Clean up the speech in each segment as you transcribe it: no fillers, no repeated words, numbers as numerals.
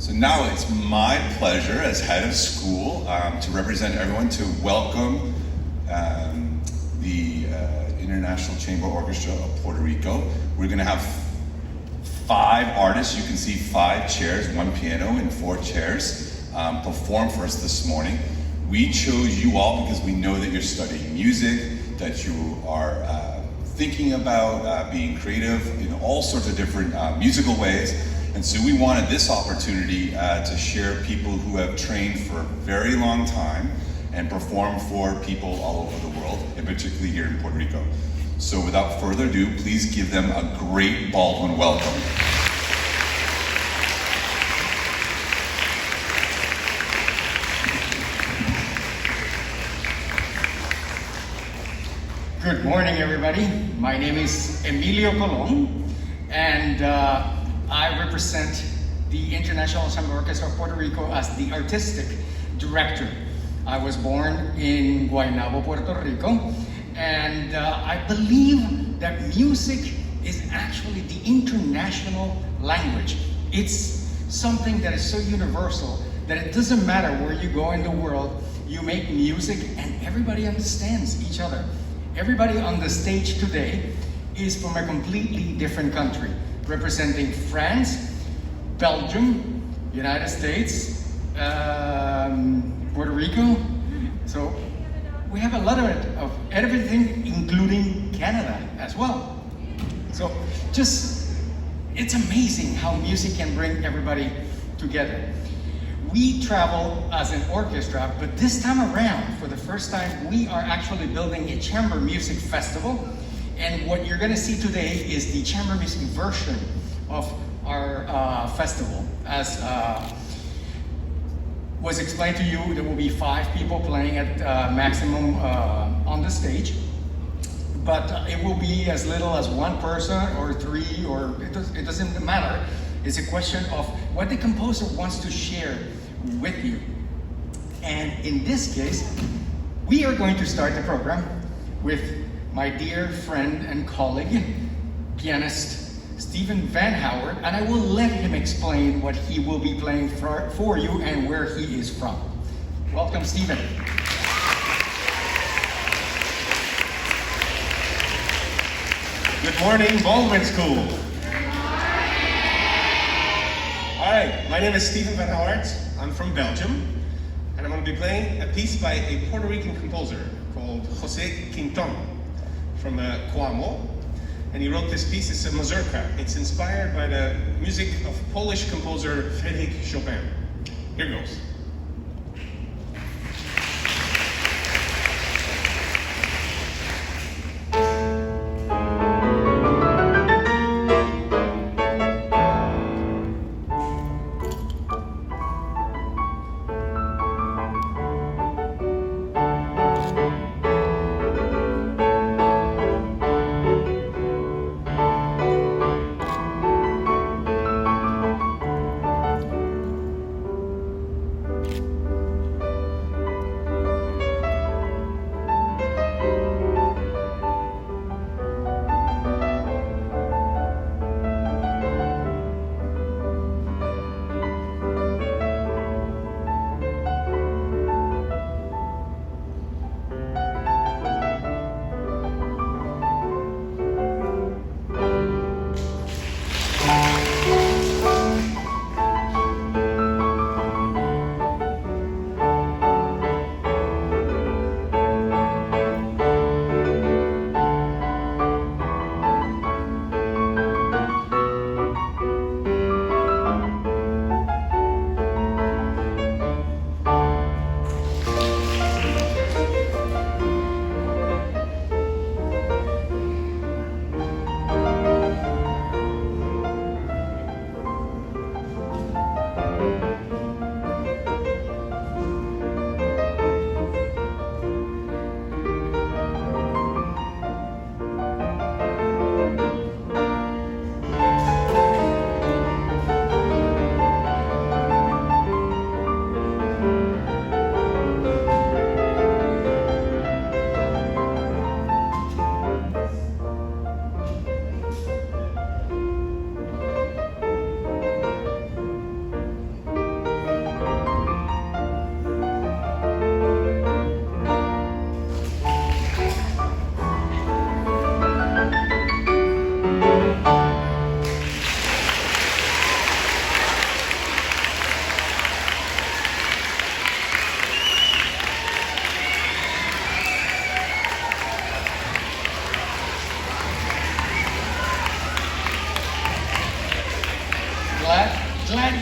So now it's my pleasure as head of school to represent everyone to welcome the International Chamber Orchestra of Puerto Rico. We're going to have 5 artists. You can see 5 chairs, 1 piano and 4 chairs perform for us this morning. We chose you all because we know that you're studying music, that you are thinking about being creative in all sorts of different musical ways. And so we wanted this opportunity to share people who have trained for a very long time and perform for people all over the world, and particularly here in Puerto Rico. So without further ado, please give them a great Baldwin welcome. Good morning, everybody. My name is Emilio Colon, and I represent the International Chamber Orchestra of Puerto Rico as the artistic director. I was born in Guaynabo, Puerto Rico, and I believe that music is actually the international language. It's something that is so universal that it doesn't matter where you go in the world, you make music and everybody understands each other. Everybody on the stage today is from a completely different country, representing France, Belgium, United States, Puerto Rico. So we have a lot of everything, including Canada as well. So it's amazing how music can bring everybody together. We travel as an orchestra, but this time around, for the first time, we are actually building a chamber music festival. And what you're gonna see today is the chamber music version of our festival. As was explained to you, there will be 5 people playing at maximum on the stage. But it will be as little as 1 person or 3, or it doesn't matter. It's a question of what the composer wants to share with you. And in this case, we are going to start the program with my dear friend and colleague, pianist Stephen Van Hauwer, and I will let him explain what he will be playing for you and where he is from. Welcome, Stephen. Good morning, Baldwin School. Hi, my name is Stephen Van Hauwer. I'm from Belgium, and I'm going to be playing a piece by a Puerto Rican composer called José Quinton from Coamo, and he wrote this piece. It's a mazurka. It's inspired by the music of Polish composer Frédéric Chopin. Here goes.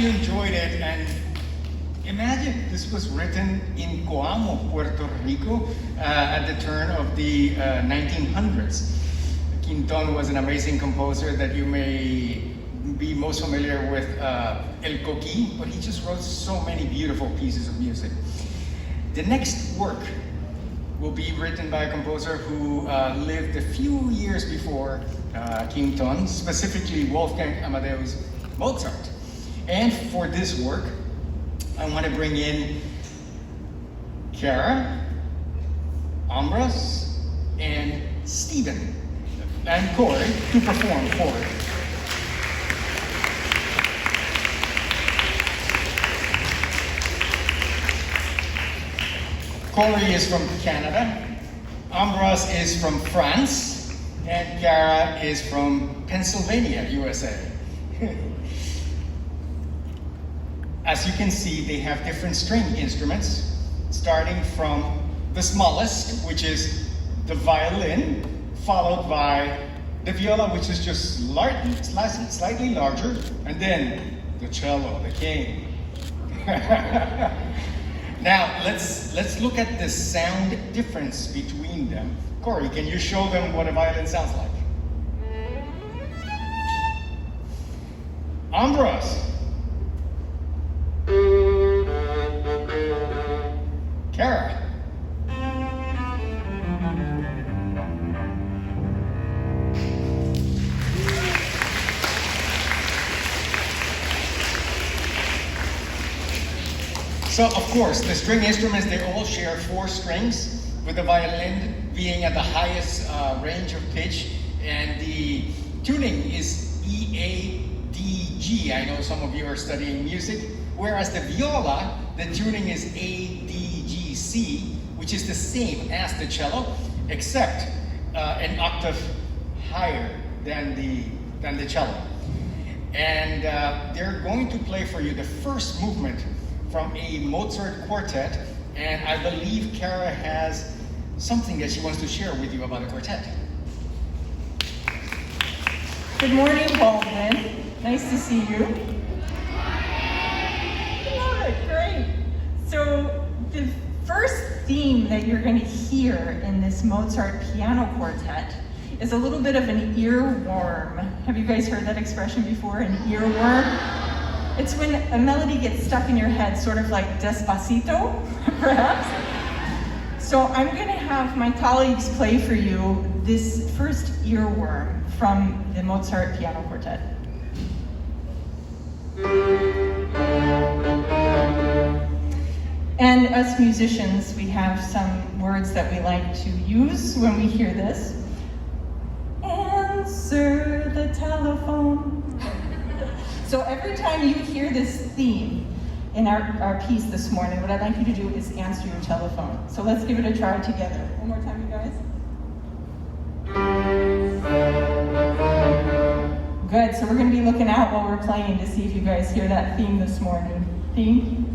you enjoyed it. And imagine this was written in Coamo, Puerto Rico, at the turn of the 1900s. Quinton was an amazing composer that you may be most familiar with, El Coqui, but he just wrote so many beautiful pieces of music. The next work will be written by a composer who lived a few years before Quinton, specifically Wolfgang Amadeus Mozart. And for this work, I want to bring in Kara, Ambros, and Stephen, and Corey to perform for it. Corey is from Canada, Ambros is from France, and Kara is from Pennsylvania, USA. As you can see, they have different string instruments, starting from the smallest, which is the violin, followed by the viola, which is just slightly larger, and then the cello, the king. Now, let's look at the sound difference between them. Corey, can you show them what a violin sounds like? Ambros. Kara. So, of course, the string instruments, they all share 4 strings, with the violin being at the highest range of pitch, and the tuning is E, A, D, G. I know some of you are studying music, whereas the viola, the tuning is A, D, G, C, which is the same as the cello, except an octave higher than the cello. And they're going to play for you the first movement from a Mozart quartet, and I believe Kara has something that she wants to share with you about the quartet. Good morning, Baldwin. Nice to see you. Good, great. So the first theme that you're going to hear in this Mozart piano quartet is a little bit of an earworm. Have you guys heard that expression before, an earworm? It's when a melody gets stuck in your head, sort of like Despacito, perhaps. So I'm going to have my colleagues play for you this first earworm from the Mozart piano quartet. And us musicians, we have some words that we like to use when we hear this. Answer the telephone. So every time you hear this theme in our piece this morning, what I'd like you to do is answer your telephone. So let's give it a try together. One more time, you guys. Good, so we're going to be looking out while we're playing to see if you guys hear that theme this morning. Theme?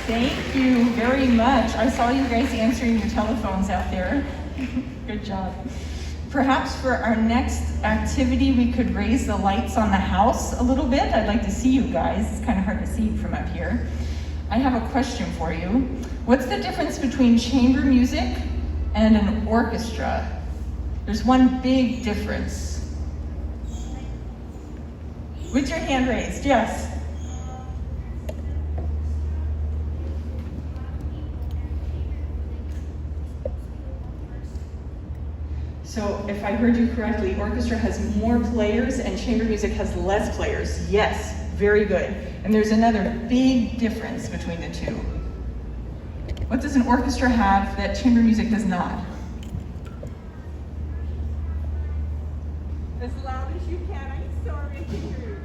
Thank you very much. I saw you guys answering your telephones out there. Good job. Perhaps for our next activity, we could raise the lights on the house a little bit. I'd like to see you guys. It's kind of hard to see from up here. I have a question for you. What's the difference between chamber music and an orchestra? There's one big difference. With your hand raised, yes. So if I heard you correctly, orchestra has more players and chamber music has less players. Yes, very good. And there's another big difference between the two. What does an orchestra have that chamber music does not? As loud as you can. I'm sorry to hear you.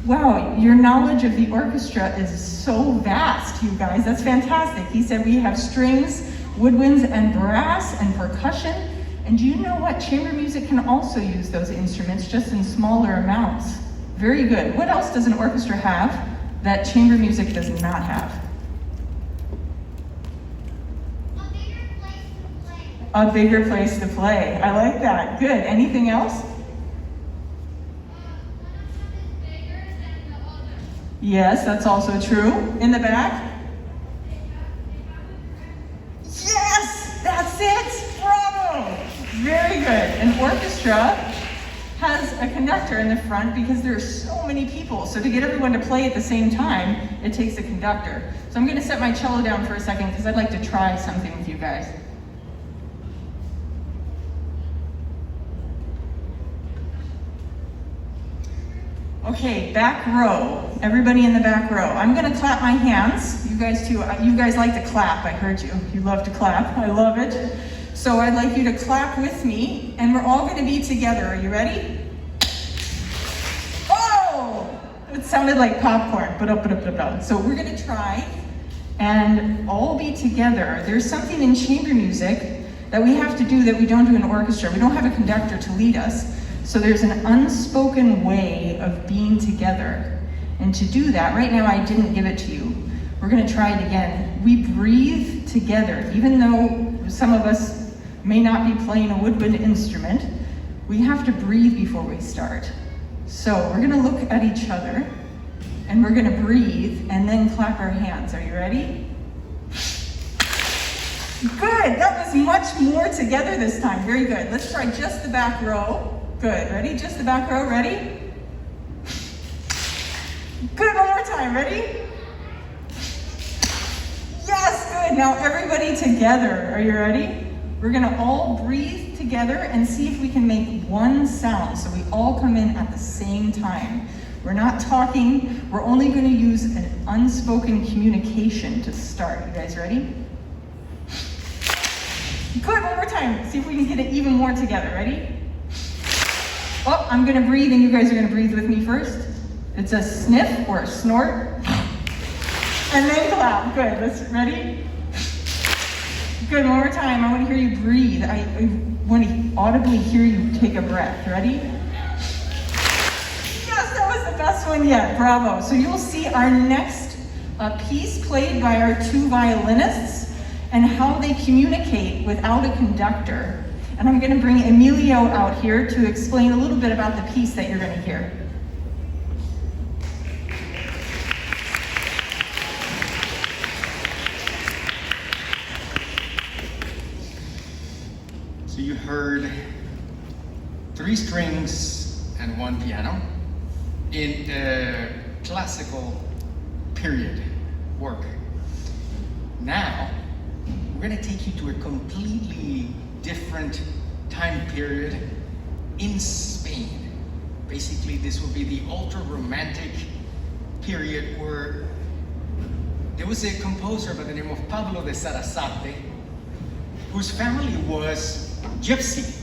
Wow, your knowledge of the orchestra is so vast, you guys. That's fantastic. He said we have strings, woodwinds, and brass, and percussion. And do you know what? Chamber music can also use those instruments, just in smaller amounts. Very good. What else does an orchestra have that chamber music does not have? A bigger place to play. I like that. Good. Anything else? Yes, that's also true. In the back? Yes, that's it. Bravo. Very good. An orchestra has a conductor in the front because there are so many people. So to get everyone to play at the same time, it takes a conductor. So I'm going to set my cello down for a second because I'd like to try something with you guys. Okay, back row. Everybody in the back row. I'm going to clap my hands. You guys too. You guys like to clap. I heard you. You love to clap. I love it. So I'd like you to clap with me, and we're all going to be together. Are you ready? Oh! It sounded like popcorn. So we're going to try and all be together. There's something in chamber music that we have to do that we don't do in orchestra. We don't have a conductor to lead us. So there's an unspoken way of being together. And to do that, right now I didn't give it to you. We're going to try it again. We breathe together. Even though some of us may not be playing a woodwind instrument, we have to breathe before we start. So we're going to look at each other, and we're going to breathe, and then clap our hands. Are you ready? Good. That was much more together this time. Very good. Let's try just the back row. Good. Ready? Just the back row. Ready? Good. One more time. Ready? Yes. Good. Now everybody together. Are you ready? We're going to all breathe together and see if we can make one sound. So we all come in at the same time. We're not talking. We're only going to use an unspoken communication to start. You guys ready? Good. One more time. See if we can get it even more together. Ready? Oh, I'm going to breathe, and you guys are going to breathe with me first. It's a sniff or a snort. And then clap. Good. Let's ready? Good. One more time. I want to hear you breathe. I want to audibly hear you take a breath. Ready? Yes, that was the best one yet. Bravo. So you'll see our next piece played by our two violinists and how they communicate without a conductor. And I'm going to bring Emilio out here to explain a little bit about the piece that you're going to hear. So you heard 3 strings and 1 piano in a classical period work. Now, we're going to take you to a completely different time period in Spain. Basically, this will be the ultra-romantic period where there was a composer by the name of Pablo de Sarasate, whose family was gypsy.